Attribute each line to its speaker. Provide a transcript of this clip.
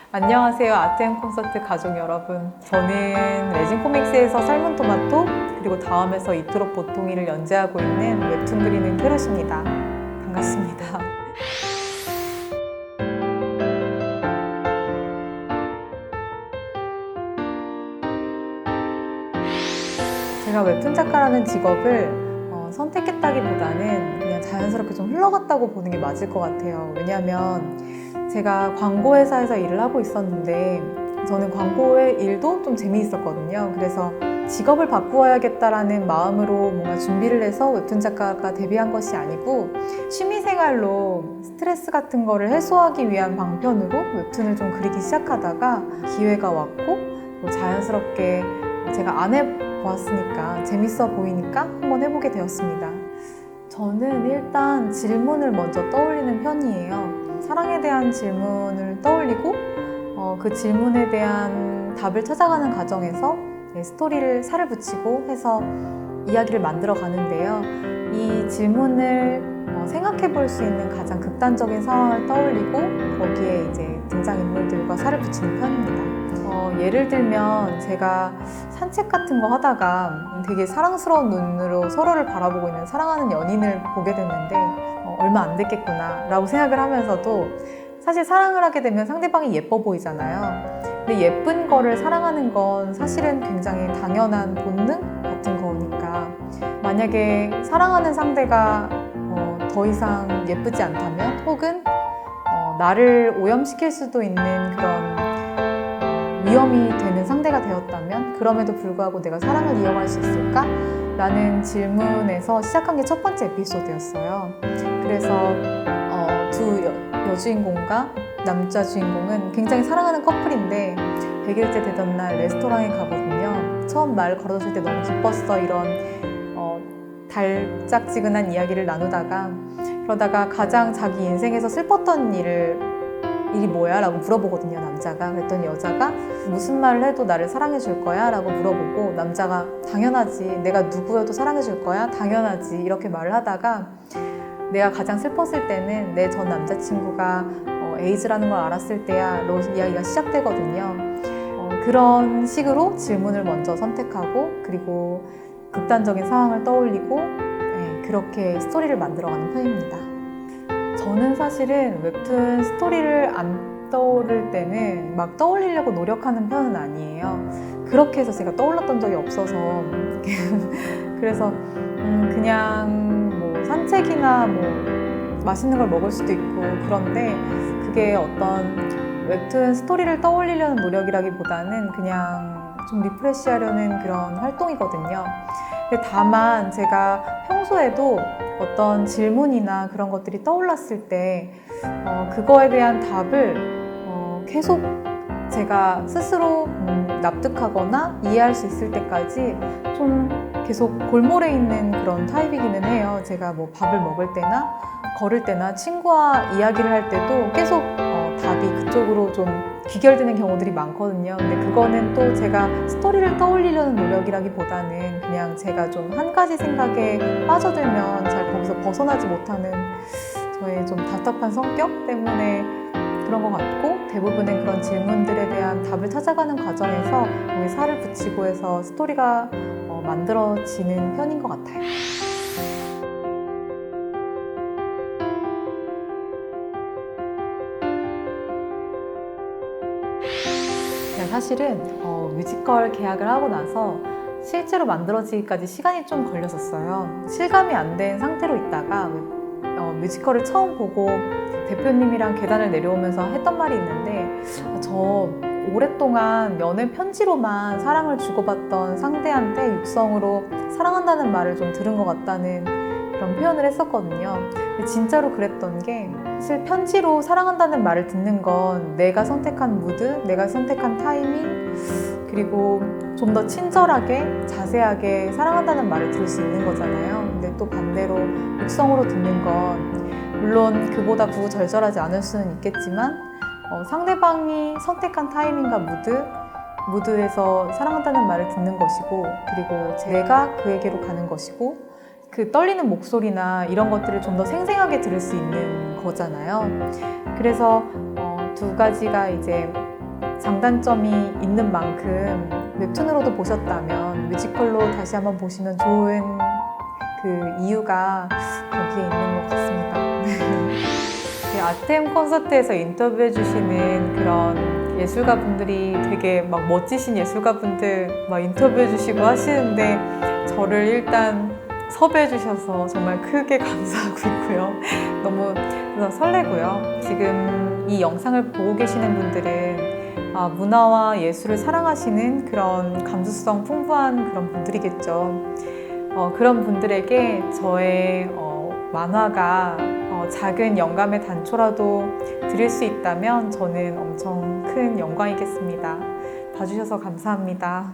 Speaker 1: 안녕하세요. 아트앤 콘서트 가족 여러분. 저는 레진 코믹스에서 삶은 토마토 그리고 다음에서 이토록 보통이를 연재하고 있는 웹툰 그리는 캐럿입니다. 반갑습니다. 제가 웹툰 작가라는 직업을 선택했다기보다는 그냥 자연스럽게 좀 흘러갔다고 보는 게 맞을 것 같아요. 왜냐하면 제가 광고회사에서 일을 하고 있었는데 저는 광고의 일도 좀 재미있었거든요. 그래서 직업을 바꾸어야겠다라는 마음으로 뭔가 준비를 해서 웹툰 작가가 데뷔한 것이 아니고 취미생활로 스트레스 같은 거를 해소하기 위한 방편으로 웹툰을 좀 그리기 시작하다가 기회가 왔고 자연스럽게 제가 안 해보았으니까 재밌어 보이니까 한번 해보게 되었습니다. 저는 일단 질문을 먼저 떠올리는 편이에요. 사랑에 대한 질문을 떠올리고 그 질문에 대한 답을 찾아가는 과정에서 스토리를 살을 붙이고 해서 이야기를 만들어 가는데요. 이 질문을 생각해 볼 수 있는 가장 극단적인 상황을 떠올리고 거기에 이제 등장인물들과 살을 붙이는 편입니다. 예를 들면 제가 산책 같은 거 하다가 되게 사랑스러운 눈으로 서로를 바라보고 있는 사랑하는 연인을 보게 됐는데 얼마 안 됐겠구나 라고 생각을 하면서도 사실 사랑을 하게 되면 상대방이 예뻐 보이잖아요. 근데 예쁜 거를 사랑하는 건 사실은 굉장히 당연한 본능 같은 거니까 만약에 사랑하는 상대가 더 이상 예쁘지 않다면 혹은 나를 오염시킬 수도 있는 그런 위험이 되는 상대가 되었다면 그럼에도 불구하고 내가 사랑을 이어갈 수 있을까? 라는 질문에서 시작한 게 첫 번째 에피소드였어요. 그래서 두 여주인공과 남자 주인공은 굉장히 사랑하는 커플인데 100일째 되던 날 레스토랑에 가거든요. 처음 말 걸어줬을 때 너무 기뻤어 이런 달짝지근한 이야기를 나누다가 그러다가 가장 자기 인생에서 슬펐던 일이 뭐야? 라고 물어보거든요, 남자가. 그랬더니 여자가 무슨 말을 해도 나를 사랑해 줄 거야? 라고 물어보고 남자가 당연하지. 내가 누구여도 사랑해 줄 거야? 당연하지. 이렇게 말을 하다가 내가 가장 슬펐을 때는 내 전 남자친구가 에이즈라는 걸 알았을 때야 로 이야기가 시작되거든요. 그런 식으로 질문을 먼저 선택하고 그리고 극단적인 상황을 떠올리고 그렇게 스토리를 만들어가는 편입니다. 저는 사실은 웹툰 스토리를 안 떠오를 때는 막 떠올리려고 노력하는 편은 아니에요. 그렇게 해서 제가 떠올랐던 적이 없어서 그래서 그냥 뭐 산책이나 뭐 맛있는 걸 먹을 수도 있고 그런데 그게 어떤 웹툰 스토리를 떠올리려는 노력이라기보다는 그냥 좀 리프레시하려는 그런 활동이거든요. 근데 다만 제가 평소에도 어떤 질문이나 그런 것들이 떠올랐을 때 그거에 대한 답을 계속 제가 스스로 납득하거나 이해할 수 있을 때까지 좀 계속 골몰해 있는 그런 타입이기는 해요. 제가 뭐 밥을 먹을 때나 걸을 때나 친구와 이야기를 할 때도 계속 답이 그쪽으로 좀 귀결되는 경우들이 많거든요. 근데 그거는 또 제가 스토리를 떠올리려는 노력이라기보다는 그냥 제가 좀 한 가지 생각에 빠져들면 잘 거기서 벗어나지 못하는 저의 좀 답답한 성격 때문에 그런 것 같고 대부분의 그런 질문들에 대한 답을 찾아가는 과정에서 살을 붙이고 해서 스토리가 만들어지는 편인 것 같아요. 사실은 뮤지컬 계약을 하고 나서 실제로 만들어지기까지 시간이 좀 걸렸었어요. 실감이 안 된 상태로 있다가 뮤지컬을 처음 보고 대표님이랑 계단을 내려오면서 했던 말이 있는데 저 오랫동안 연애 편지로만 사랑을 주고받던 상대한테 육성으로 사랑한다는 말을 좀 들은 것 같다는 그런 표현을 했었거든요. 진짜로 그랬던 게 사실 편지로 사랑한다는 말을 듣는 건 내가 선택한 무드, 내가 선택한 타이밍 그리고 좀 더 친절하게 자세하게 사랑한다는 말을 들을 수 있는 거잖아요. 근데 또 반대로 육성으로 듣는 건 물론 그보다 구구절절하지 않을 수는 있겠지만 상대방이 선택한 타이밍과 무드에서 사랑한다는 말을 듣는 것이고 그리고 제가 그에게로 가는 것이고 그 떨리는 목소리나 이런 것들을 좀 더 생생하게 들을 수 있는 거잖아요. 그래서 두 가지가 이제 장단점이 있는 만큼 웹툰으로도 보셨다면 뮤지컬로 다시 한번 보시면 좋은 그 이유가 거기에 있는 것 같습니다. 아트엠 콘서트에서 인터뷰해 주시는 그런 예술가 분들이 되게 막 멋지신 예술가 분들 막 인터뷰해 주시고 하시는데 저를 일단 섭외해 주셔서 정말 크게 감사하고 있고요. 너무 설레고요. 지금 이 영상을 보고 계시는 분들은 문화와 예술을 사랑하시는 그런 감수성 풍부한 그런 분들이겠죠. 그런 분들에게 저의 만화가 작은 영감의 단초라도 드릴 수 있다면 저는 엄청 큰 영광이겠습니다. 봐주셔서 감사합니다.